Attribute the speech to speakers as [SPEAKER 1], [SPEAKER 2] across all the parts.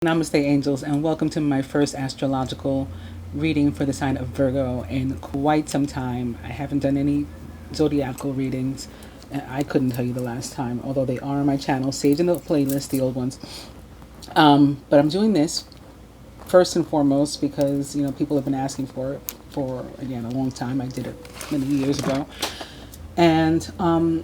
[SPEAKER 1] Namaste, angels, and welcome to my first astrological reading for the sign of Virgo in quite some time. I haven't done any zodiacal readings. I couldn't tell you the last time, although they are on my channel, saved in the playlist, the old ones. But I'm doing this first and foremost because people have been asking for it for again a long time. I did it many years ago, and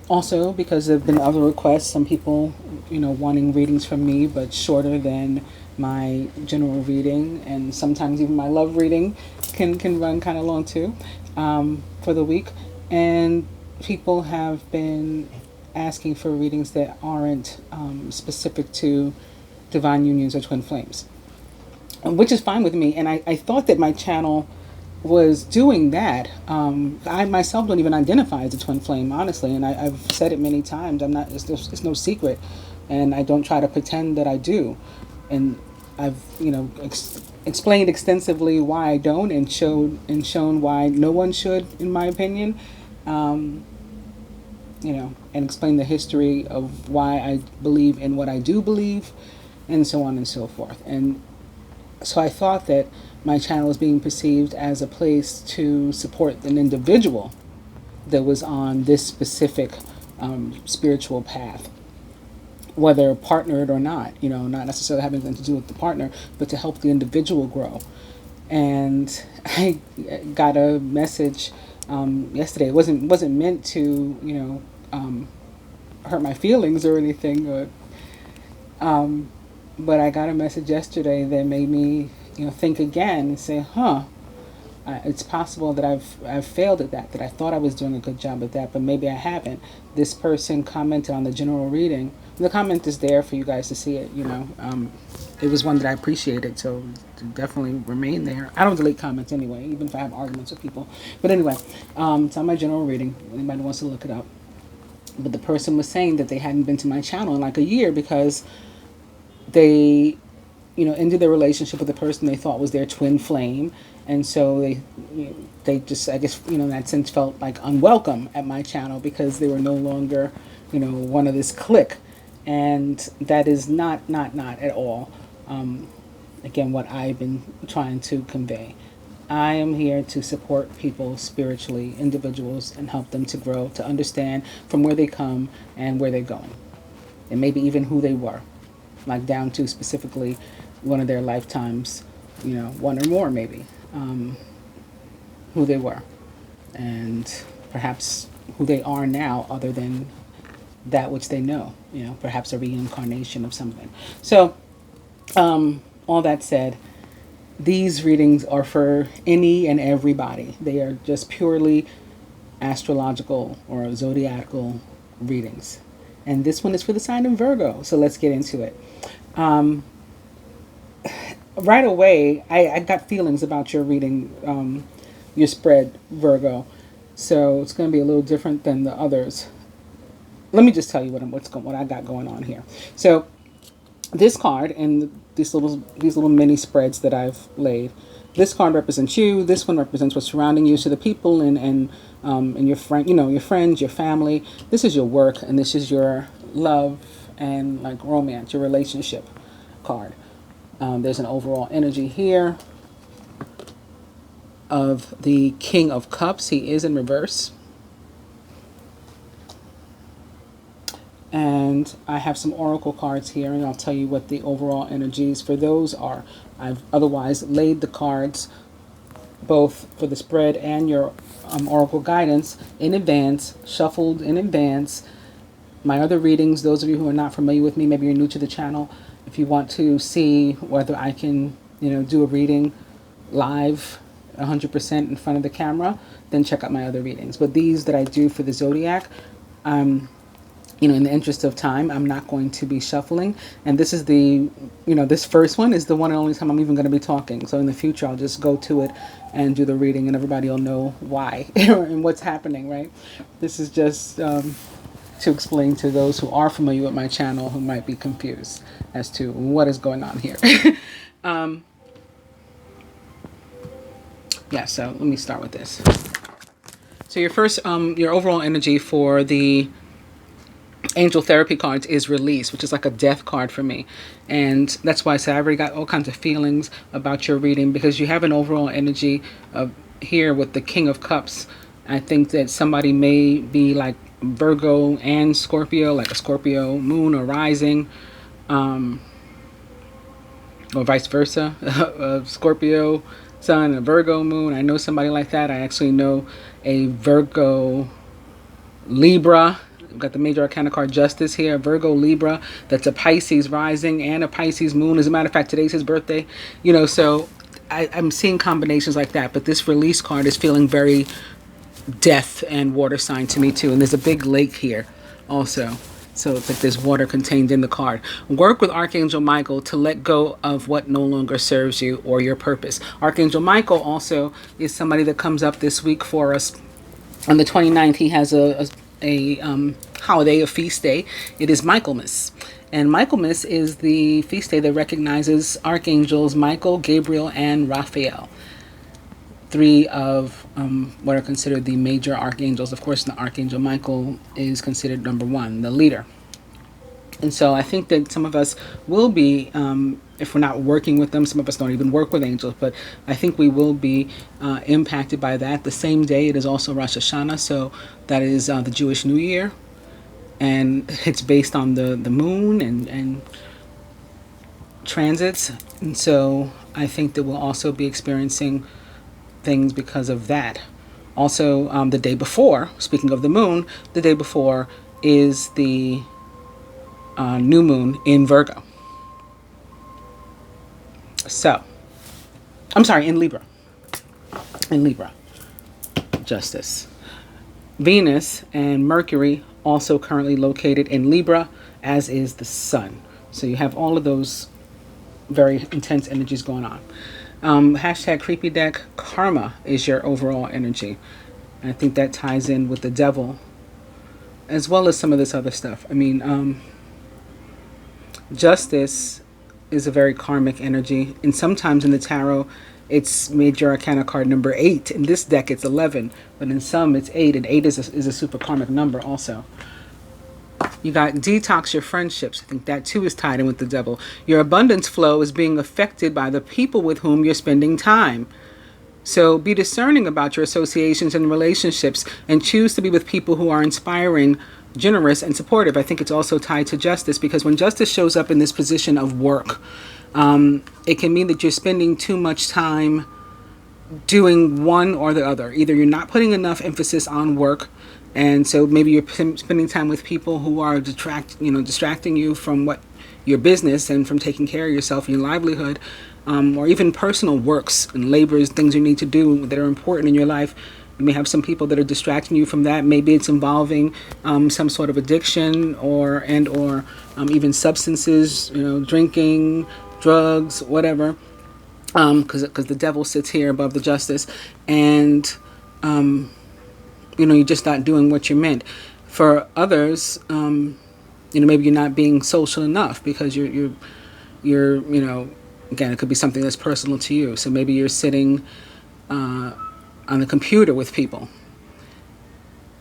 [SPEAKER 1] also because there have been other requests. Some people, wanting readings from me, but shorter than my general reading, and sometimes even my love reading can run kind of long too, for the week. And people have been asking for readings that aren't specific to divine unions or twin flames, which is fine with me. And I thought that my channel was doing that. I myself don't even identify as a twin flame, honestly, and I've said it many times. I'm not. It's no secret, and I don't try to pretend that I do. And I've explained extensively why I don't, and shown why no one should, in my opinion. And explain the history of why I believe in what I do believe, and so on and so forth. And so I thought that my channel was being perceived as a place to support an individual that was on this specific spiritual path, whether partnered or not, not necessarily having anything to do with the partner, but to help the individual grow. And I got a message yesterday. It wasn't meant to, hurt my feelings or anything, but I got a message yesterday that made me, think again and say, it's possible that I've failed at that I thought I was doing a good job at that, but maybe I haven't. This person commented on the general reading. The comment is there for you guys to see it, It was one that I appreciated, so definitely remain there. I don't delete comments anyway, even if I have arguments with people. But anyway, it's on my general reading. Anybody wants to look it up. But the person was saying that they hadn't been to my channel in like a year because they ended their relationship with the person they thought was their twin flame, and so they just, I guess, in that sense, felt like unwelcome at my channel because they were no longer one of this clique. And that is not at all again what I've been trying to convey. I am here to support people spiritually, individuals, and help them to grow, to understand from where they come and where they're going, and maybe even who they were, like down to specifically one of their lifetimes, one or more maybe, who they were, and perhaps who they are now, other than that which they know, perhaps a reincarnation of something. So, all that said, these readings are for any and everybody. They are just purely astrological or zodiacal readings. And this one is for the sign of Virgo. So let's get into it. Right away, I got feelings about your reading, your spread, Virgo. So it's going to be a little different than the others. Let me just tell you what I got going on here. So this card and these little mini spreads that I've laid. This card represents you. This one represents what's surrounding you. So the people and your friend, your friends, your family. This is your work, and this is your love and like romance, your relationship card. There's an overall energy here of the King of Cups. He is in reverse. And I have some oracle cards here, and I'll tell you what the overall energies for those are. I've otherwise laid the cards, both for the spread and your oracle guidance, in advance, shuffled in advance. My other readings, those of you who are not familiar with me, maybe you're new to the channel, if you want to see whether I can, do a reading live 100% in front of the camera, then check out my other readings. But these that I do for the zodiac, in the interest of time, I'm not going to be shuffling. And this is this first one is the one and only time I'm even going to be talking. So in the future, I'll just go to it and do the reading, and everybody will know why and what's happening, right? This is just to explain to those who are familiar with my channel who might be confused as to what is going on here. Yeah, so let me start with this. So your first, your overall energy for the angel therapy cards is release, which is like a death card for me. And that's why I said I already got all kinds of feelings about your reading, because you have an overall energy of here with the King of Cups. I think that somebody may be like Virgo and Scorpio, like a Scorpio moon or rising, or vice versa, a Scorpio sun and a Virgo moon. I know somebody like that. I actually know a Virgo Libra. We've got the major arcana card Justice here, Virgo Libra, that's a Pisces rising and a Pisces moon. As a matter of fact, today's his birthday. So I'm seeing combinations like that. But this release card is feeling very death and water sign to me too. And there's a big lake here also. So it's like there's water contained in the card. Work with Archangel Michael to let go of what no longer serves you or your purpose. Archangel Michael also is somebody that comes up this week for us. On the 29th, he has a holiday, a feast day. It is Michaelmas. And Michaelmas is the feast day that recognizes archangels Michael, Gabriel, and Raphael. Three of what are considered the major archangels. Of course, the Archangel Michael is considered number one, the leader. And so I think that some of us will be, if we're not working with them, some of us don't even work with angels, but I think we will be impacted by that. The same day, it is also Rosh Hashanah, so that is the Jewish New Year. And it's based on the moon and transits. And so I think that we'll also be experiencing things because of that. Also, the day before, speaking of the moon, the day before is the new moon in Virgo. So, I'm sorry, in Libra. In Libra. Justice. Venus and Mercury also currently located in Libra, as is the Sun. So you have all of those very intense energies going on. Hashtag creepy deck, karma is your overall energy. And I think that ties in with the devil, as well as some of this other stuff. I mean, justice is a very karmic energy. And sometimes in the tarot, it's major arcana card number 8. In this deck, it's 11. But in some, it's 8. And 8 is a super karmic number also. You got detox your friendships. I think that too is tied in with the devil. Your abundance flow is being affected by the people with whom you're spending time. So be discerning about your associations and relationships and choose to be with people who are inspiring, generous, and supportive. I think it's also tied to justice, because when justice shows up in this position of work, it can mean that you're spending too much time doing one or the other. Either you're not putting enough emphasis on work, and so maybe you're spending time with people who are distracting you from what your business and from taking care of yourself and your livelihood, or even personal works and labors, things you need to do that are important in your life. You may have some people that are distracting you from that. Maybe it's involving some sort of addiction or even substances, drinking, drugs, whatever. Because the devil sits here above the justice, and you're just not doing what you're meant. For others, maybe you're not being social enough because you're again, it could be something that's personal to you. So maybe you're sitting on the computer with people,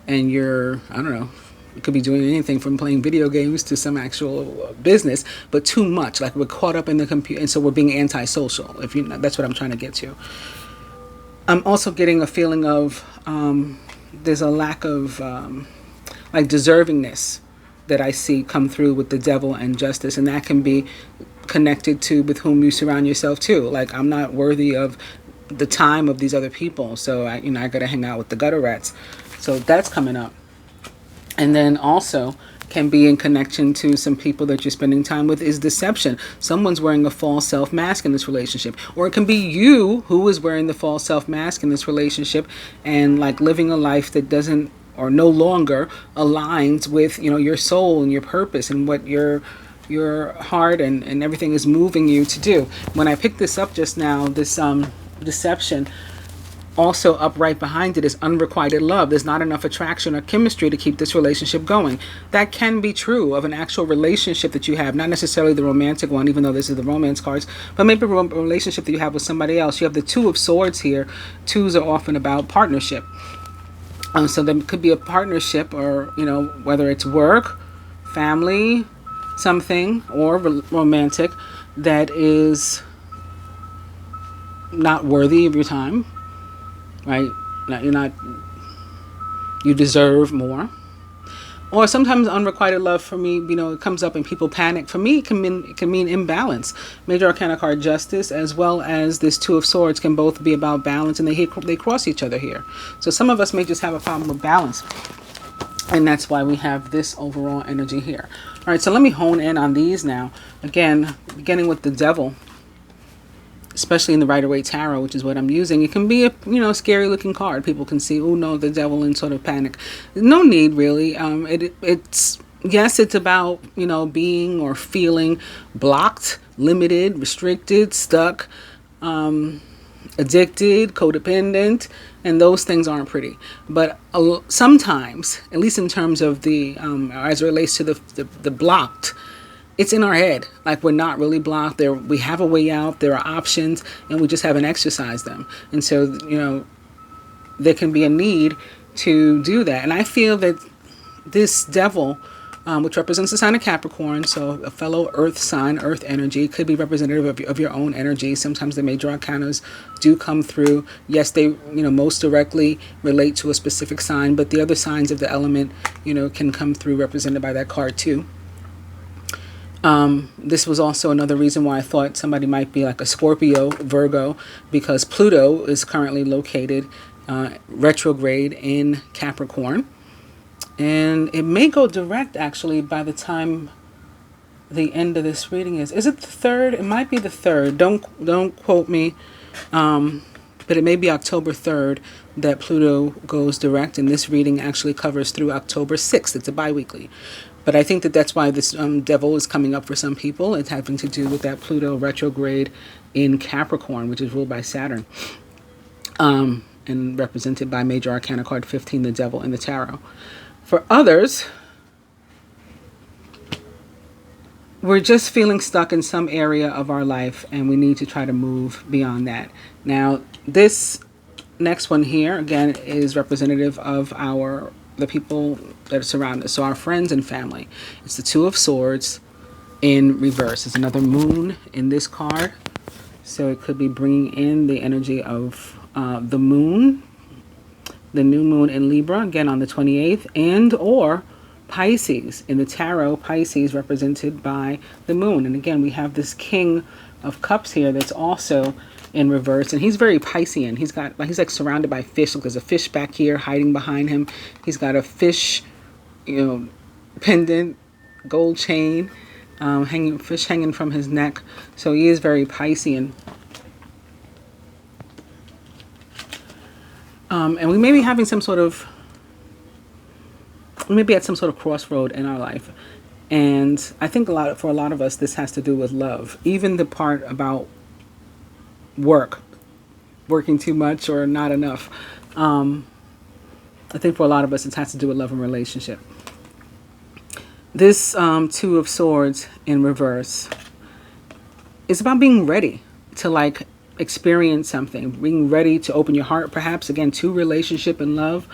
[SPEAKER 1] and you could be doing anything from playing video games to some actual business, but too much. Like we're caught up in the computer, and so we're being antisocial. That's what I'm trying to get to. I'm also getting a feeling of there's a lack of deservingness that I see come through with the devil and justice, and that can be connected to with whom you surround yourself too. Like, I'm not worthy of the time of these other people, so I gotta hang out with the gutter rats. So that's coming up. And then also can be in connection to some people that you're spending time with is deception. Someone's wearing a false self mask in this relationship, or it can be you who is wearing the false self mask in this relationship and living a life that doesn't or no longer aligns with your soul and your purpose and what your heart and everything is moving you to do. When I picked this up just now, this deception, also up right behind it is unrequited love. There's not enough attraction or chemistry to keep this relationship going. That can be true of an actual relationship that you have, not necessarily the romantic one, even though this is the romance cards, but maybe a relationship that you have with somebody else. You have the Two of Swords here. Twos are often about partnership. So there could be a partnership, or whether it's work, family, something, or romantic that is not worthy of your time, right? You're not, you deserve more. Or sometimes unrequited love for me, it comes up and people panic. For me, it can mean imbalance. Major Arcana card Justice, as well as this Two of Swords, can both be about balance, and they cross each other here. So some of us may just have a problem with balance, and that's why we have this overall energy here. All right, so let me hone in on these now. Again, beginning with the Devil, especially in the Rider-Waite Tarot, which is what I'm using. It can be a scary looking card. People can see, oh no, the Devil, and sort of panic. No need really. It's yes, it's about being or feeling blocked, limited, restricted, stuck, addicted, codependent, and those things aren't pretty. But sometimes, at least in terms of the as it relates to the blocked, it's in our head. Like, we're not really blocked. We have a way out. There are options, and we just haven't exercised them. And so, there can be a need to do that. And I feel that this Devil, which represents the sign of Capricorn, so a fellow Earth sign, Earth energy, could be representative of your own energy. Sometimes the major arcanas do come through. Yes, they most directly relate to a specific sign, but the other signs of the element can come through represented by that card too. This was also another reason why I thought somebody might be like a Scorpio, Virgo, because Pluto is currently located retrograde in Capricorn. And it may go direct, actually, by the time the end of this reading is. Is it the 3rd? It might be the 3rd. Don't quote me. But it may be October 3rd that Pluto goes direct. And this reading actually covers through October 6th. It's a bi-weekly. But I think that that's why this Devil is coming up for some people. It's having to do with that Pluto retrograde in Capricorn, which is ruled by Saturn. And represented by Major Arcana card 15, the Devil in the Tarot. For others, we're just feeling stuck in some area of our life, and we need to try to move beyond that. Now, this next one here, again, is representative of the people that surround us, so our friends and family. It's the Two of Swords in reverse. There's another moon in this card, so it could be bringing in the energy of the moon, the new moon in Libra, again on the 28th, and or Pisces. In the tarot, Pisces represented by the moon. And again, we have this King of Cups here that's also in reverse, and he's very Piscean. He's like surrounded by fish. Look, there's a fish back here hiding behind him. He's got a fish, pendant, gold chain, hanging from his neck. So he is very Piscean. And we may be having we may be at some sort of crossroad in our life. And I think for a lot of us, this has to do with love. Even the part about working too much or not enough. I think for a lot of us, it has to do with love and relationship. This Two of Swords in reverse is about being ready to experience something, being ready to open your heart, perhaps, again, to relationship and love,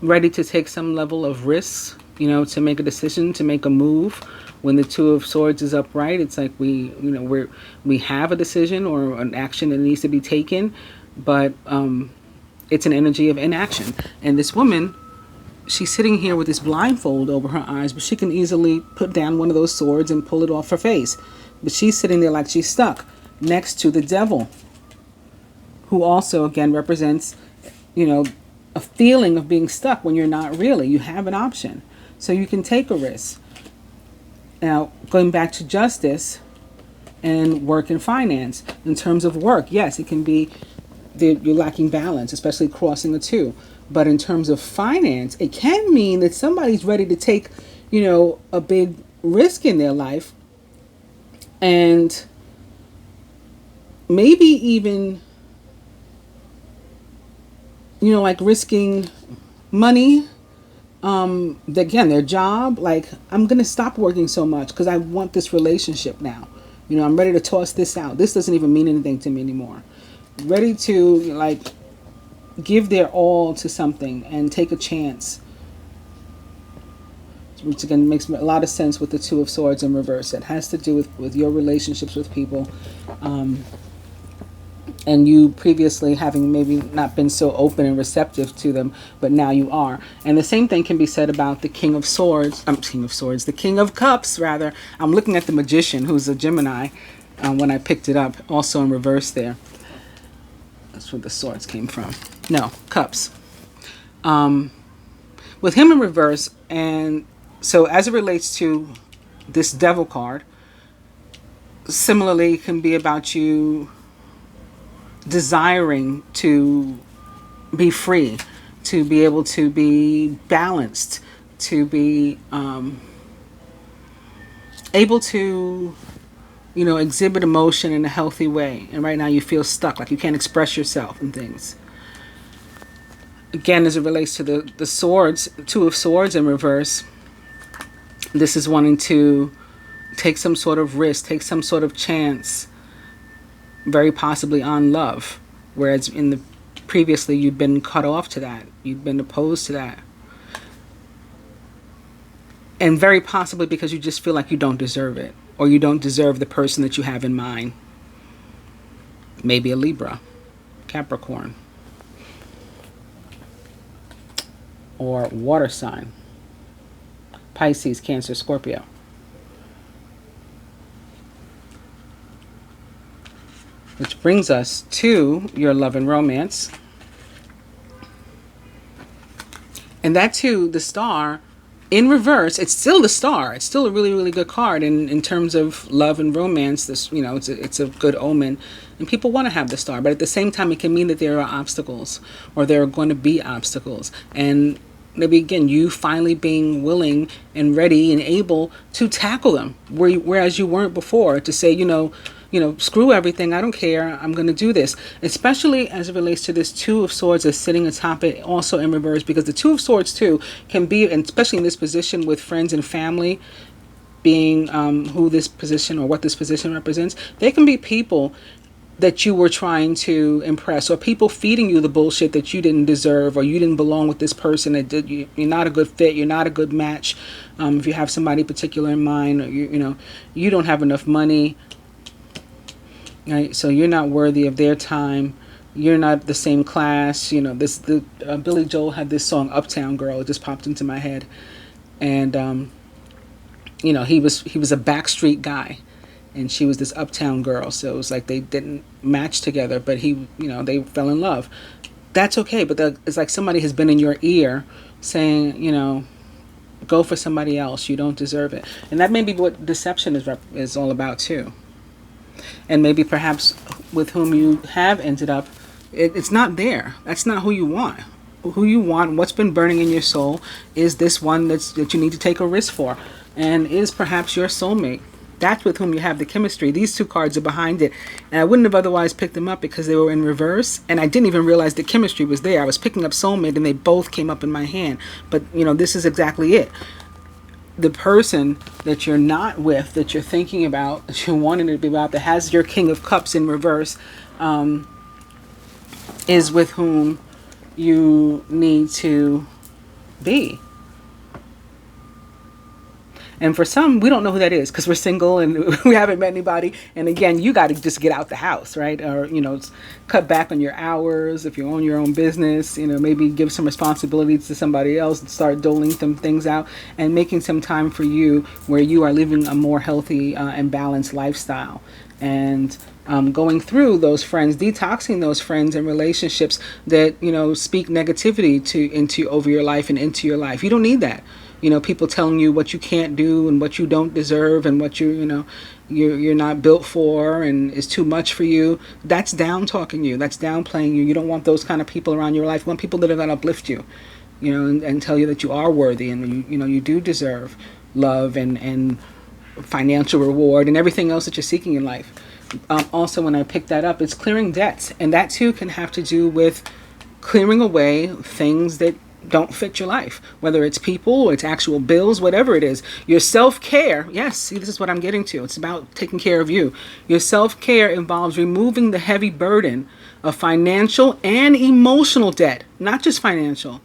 [SPEAKER 1] ready to take some level of risks, to make a decision, to make a move. When the Two of Swords is upright, it's like we have a decision or an action that needs to be taken, but it's an energy of inaction. And this woman, she's sitting here with this blindfold over her eyes, but she can easily put down one of those swords and pull it off her face. But she's sitting there like she's stuck next to the Devil, who also, again, represents, a feeling of being stuck when you're not really. You have an option. So you can take a risk. Now, going back to Justice and work and finance. In terms of work, yes, it can be you're lacking balance, especially crossing the two. But in terms of finance, it can mean that somebody's ready to take, a big risk in their life. And maybe even, risking money, again, their job. Like, I'm going to stop working so much because I want this relationship now. I'm ready to toss this out. This doesn't even mean anything to me anymore. Ready to, give their all to something and take a chance which again makes a lot of sense with the Two of Swords in reverse. It has to do with your relationships with people, and you previously having maybe not been so open and receptive to them, but now you are. And the same thing can be said about the King of Swords, the King of Cups, rather. I'm looking at the Magician, who's a Gemini, when I picked it up, also in reverse there. That's where the swords came from. No, Cups. With him in reverse, and so as it relates to this Devil card, similarly, it can be about you desiring to be free, to be able to be balanced, to be able to, exhibit emotion in a healthy way. And right now you feel stuck, like you can't express yourself and things. Again, as it relates to the swords, Two of Swords in reverse, this is wanting to take some sort of risk, take some sort of chance, very possibly on love, whereas in the previously you'd been cut off to that, you'd been opposed to that, and very possibly because you just feel like you don't deserve it, or you don't deserve the person that you have in mind. Maybe a Libra, Capricorn, or water sign, Pisces, Cancer, Scorpio. Which brings us to your love and romance. And that too, the Star, in reverse, it's still the Star. It's still a really, really good card in terms of love and romance. This, it's a good omen. And people want to have the Star. But at the same time, it can mean that there are obstacles, or there are going to be obstacles. And maybe, again, you finally being willing and ready and able to tackle them, whereas you weren't before, to say, screw everything, I don't care, I'm going to do this. Especially as it relates to this Two of Swords that's sitting atop it, also in reverse, because the Two of Swords too can be, and especially in this position with friends and family, being who this position or what this position represents, they can be people that you were trying to impress, or people feeding you the bullshit that you didn't deserve, or you didn't belong with this person, you're not a good fit, you're not a good match. If you have somebody particular in mind, or you don't have enough money, right? So you're not worthy of their time. You're not the same class. Billy Joel had this song "Uptown Girl." It just popped into my head, and he was a backstreet guy, and she was this uptown girl. So it was like they didn't match together, but they fell in love. That's okay, but it's like somebody has been in your ear saying, go for somebody else. You don't deserve it, and that may be what deception is all about too. And maybe perhaps with whom you have ended up, it's not there. That's not who you want. Who you want, what's been burning in your soul, is this one that you need to take a risk for, and is perhaps your soulmate. That's with whom you have the chemistry. These two cards are behind it, and I wouldn't have otherwise picked them up because they were in reverse, and I didn't even realize the chemistry was there. I was picking up soulmate, and they both came up in my hand. But this is exactly it. The person that you're not with, that you're thinking about, that you're wanting to be about, that has your King of Cups in reverse, is with whom you need to be. And for some, we don't know who that is because we're single and we haven't met anybody. And again, you got to just get out the house, right? Or, cut back on your hours if you own your own business. Maybe give some responsibilities to somebody else and start doling some things out and making some time for you where you are living a more healthy and balanced lifestyle. And going through those friends, detoxing those friends and relationships that, speak negativity into over your life and into your life. You don't need that. People telling you what you can't do and what you don't deserve and what you're not built for and is too much for you. That's down talking you. That's downplaying you. You don't want those kind of people around your life. You want people that are going to uplift you, and tell you that you are worthy and you do deserve love and financial reward and everything else that you're seeking in life. Also, when I picked that up, it's clearing debts, and that too can have to do with clearing away things that don't fit your life, whether it's people or it's actual bills, whatever it is. Your self-care, yes, see, this is what I'm getting to. It's about taking care of you. Your self-care involves removing the heavy burden of financial and emotional debt, not just financial.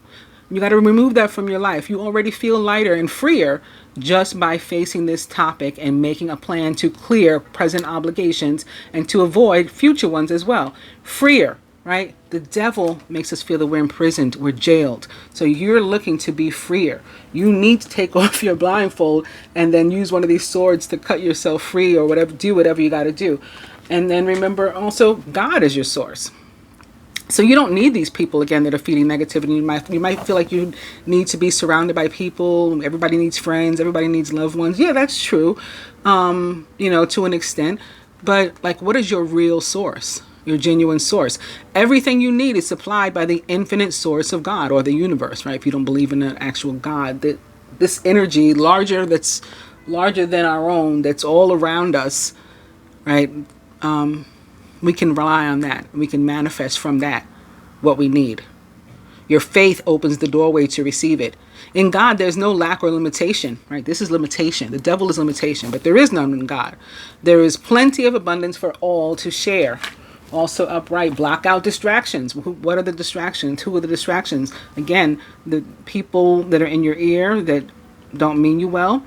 [SPEAKER 1] You got to remove that from your life. You already feel lighter and freer just by facing this topic and making a plan to clear present obligations and to avoid future ones as well. Freer, right? The devil makes us feel that we're imprisoned, we're jailed. So you're looking to be freer. You need to take off your blindfold and then use one of these swords to cut yourself free or whatever, do whatever you got to do. And then remember also, God is your source. So you don't need these people again that are feeding negativity. You might feel like you need to be surrounded by people. Everybody needs friends. Everybody needs loved ones. Yeah, that's true, to an extent. But like, what is your real source? Your genuine source. Everything you need is supplied by the infinite source of God or the universe, right? If you don't believe in an actual God, that this energy that's larger than our own, that's all around us, right? We can rely on that. We can manifest from that what we need. Your faith opens the doorway to receive it. In God, there's no lack or limitation, right? This is limitation. The devil is limitation, but there is none in God. There is plenty of abundance for all to share. Also upright, block out distractions. What are the distractions? Who are the distractions? Again, the people that are in your ear that don't mean you well,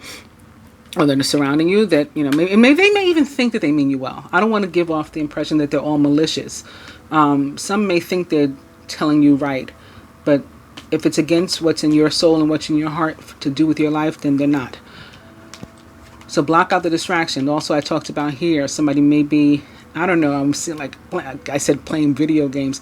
[SPEAKER 1] or that are surrounding you that, they may even think that they mean you well. I don't want to give off the impression that they're all malicious. Some may think they're telling you right, but if it's against what's in your soul and what's in your heart to do with your life, then they're not. So block out the distraction. Also, I talked about here, somebody may be, I don't know, I'm seeing like I said, playing video games.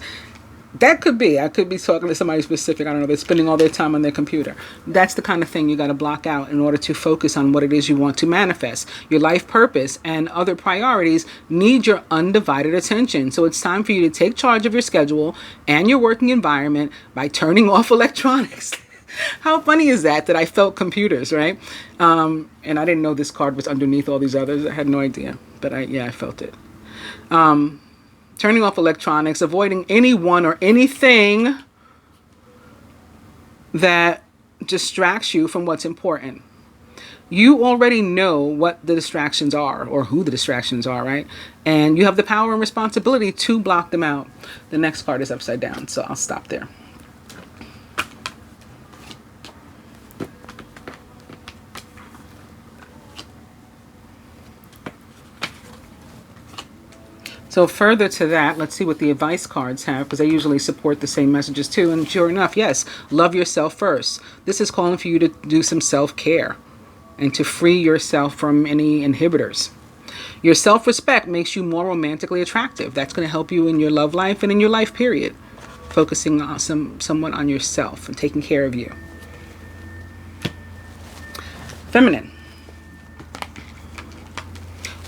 [SPEAKER 1] That could be. I could be talking to somebody specific. I don't know. They're spending all their time on their computer. That's the kind of thing you got to block out in order to focus on what it is you want to manifest. Your life purpose and other priorities need your undivided attention. So it's time for you to take charge of your schedule and your working environment by turning off electronics. How funny is that I felt computers, right? And I didn't know this card was underneath all these others. I had no idea. But I felt it. Turning off electronics, avoiding anyone or anything that distracts you from what's important. You already know what the distractions are or who the distractions are, right? And you have the power and responsibility to block them out. The next card is upside down, so I'll stop there. So further to that, let's see what the advice cards have, because they usually support the same messages too. And sure enough, yes, love yourself first. This is calling for you to do some self-care and to free yourself from any inhibitors. Your self-respect makes you more romantically attractive. That's going to help you in your love life and in your life period. Focusing on somewhat on yourself and taking care of you. Feminine.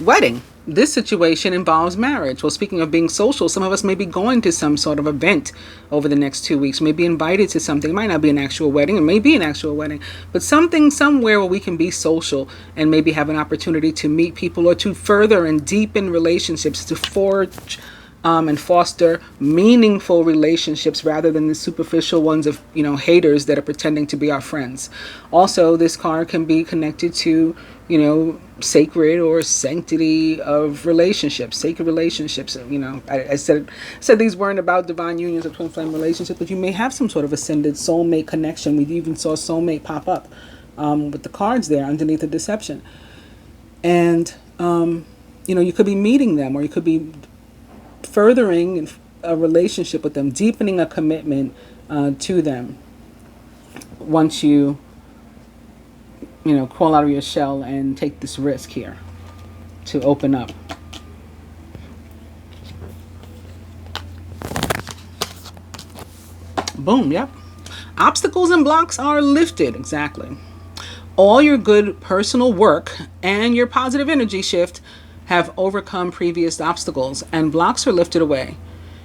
[SPEAKER 1] Wedding. This situation involves marriage. Well, speaking of being social, some of us may be going to some sort of event over the next 2 weeks, may be invited to something. It might not be an actual wedding, it may be an actual wedding, but something somewhere where we can be social and maybe have an opportunity to meet people or to further and deepen relationships, to forge and foster meaningful relationships rather than the superficial ones of, haters that are pretending to be our friends. Also, this card can be connected to, sacred or sanctity of relationships, sacred relationships. I said these weren't about divine unions or twin flame relationships, but you may have some sort of ascended soulmate connection. We even saw soulmate pop up with the cards there underneath the deception. And, you could be meeting them, or you could be furthering a relationship with them, deepening a commitment to them once you crawl out of your shell and take this risk here to open up. Boom, yep. Obstacles and blocks are lifted, exactly. All your good personal work and your positive energy shift have overcome previous obstacles, and blocks are lifted away.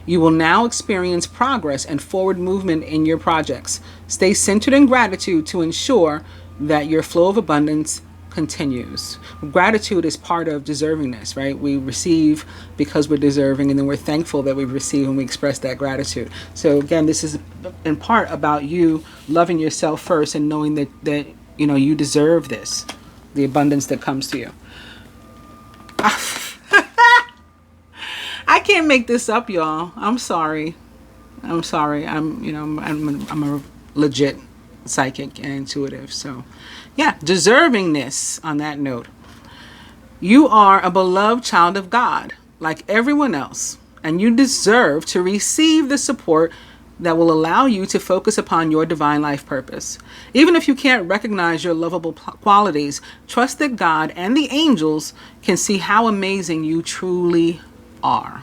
[SPEAKER 1] You will now experience progress and forward movement in your projects. Stay centered in gratitude to ensure that your flow of abundance continues. Gratitude is part of deservingness, right? We receive because we're deserving, and then we're thankful that we receive and we express that gratitude. So again, this is in part about you loving yourself first and knowing that you deserve this, the abundance that comes to you. I can't make this up, y'all. I'm sorry. I'm a legit psychic and intuitive. So yeah, deservingness on that note. You are a beloved child of God, like everyone else, and you deserve to receive the support that will allow you to focus upon your divine life purpose. Even if you can't recognize your lovable qualities, trust that God and the angels can see how amazing you truly are.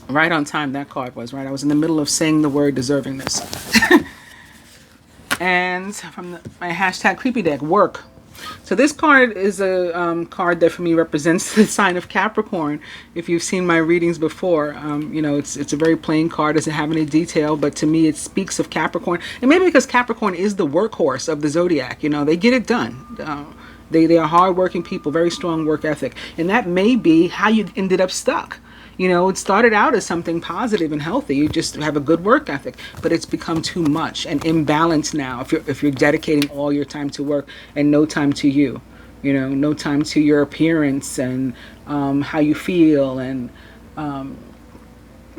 [SPEAKER 1] Right on time that card was, right? I was in the middle of saying the word deservingness. And from my hashtag creepy deck, work. So this card is a card that for me represents the sign of Capricorn. If you've seen my readings before, you know, it's a very plain card, doesn't have any detail, but to me it speaks of Capricorn. And maybe because Capricorn is the workhorse of the zodiac, you know, they get it done. They are hardworking people, very strong work ethic. And that may be how you ended up stuck. You know, it started out as something positive and healthy. You just have a good work ethic, but it's become too much and imbalanced now. If you're dedicating all your time to work and no time to you, you know, no time to your appearance and how you feel and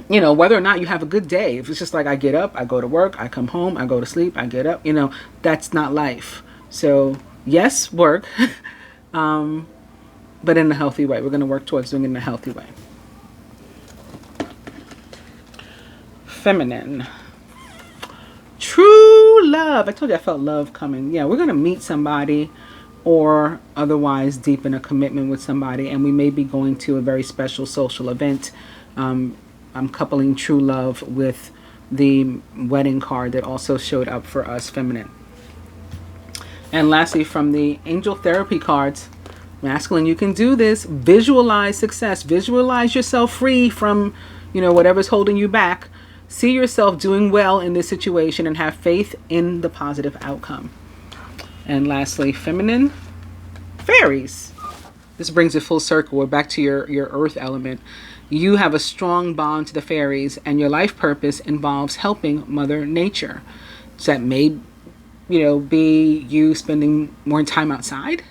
[SPEAKER 1] you know, whether or not you have a good day. If it's just like I get up, I go to work, I come home, I go to sleep, I get up, you know, that's not life. So yes, work, but in a healthy way. We're going to work towards doing it in a healthy way. Feminine. True love. I told you I felt love coming. Yeah, we're going to meet somebody or otherwise deepen a commitment with somebody, and we may be going to a very special social event. I'm coupling true love with the wedding card that also showed up for us, feminine. And lastly, from the angel therapy cards, masculine, you can do this. Visualize success. Visualize yourself free from, you know, whatever's holding you back. See yourself doing well in this situation and have faith in the positive outcome. And lastly, feminine, fairies. This brings it full circle. We're back to your earth element. You have a strong bond to the fairies, and your life purpose involves helping Mother Nature. So that may, you know, be you spending more time outside,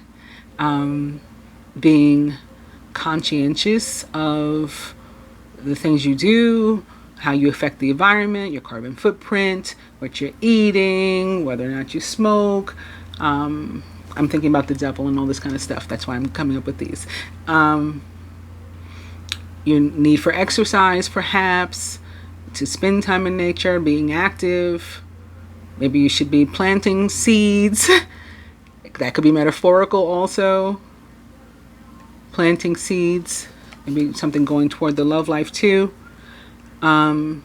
[SPEAKER 1] being conscientious of the things you do, how you affect the environment, your carbon footprint, what you're eating, whether or not you smoke. I'm thinking about the devil and all this kind of stuff. That's why I'm coming up with these. Your need for exercise, perhaps, to spend time in nature, being active. Maybe you should be planting seeds. That could be metaphorical also. Planting seeds. Maybe something going toward the love life too. And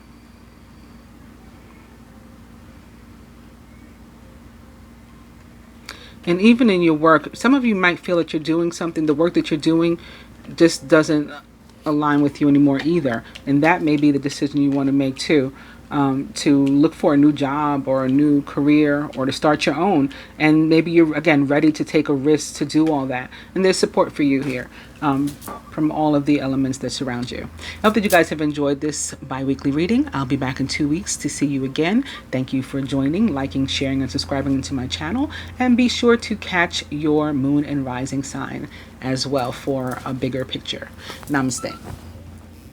[SPEAKER 1] even in your work, some of you might feel that you're doing something, the work that you're doing just doesn't align with you anymore either. And that may be the decision you want to make too. To look for a new job or a new career or to start your own. And maybe you're, again, ready to take a risk to do all that. And there's support for you here from all of the elements that surround you. I hope that you guys have enjoyed this bi-weekly reading. I'll be back in 2 weeks to see you again. Thank you for joining, liking, sharing, and subscribing to my channel. And be sure to catch your moon and rising sign as well for a bigger picture. Namaste.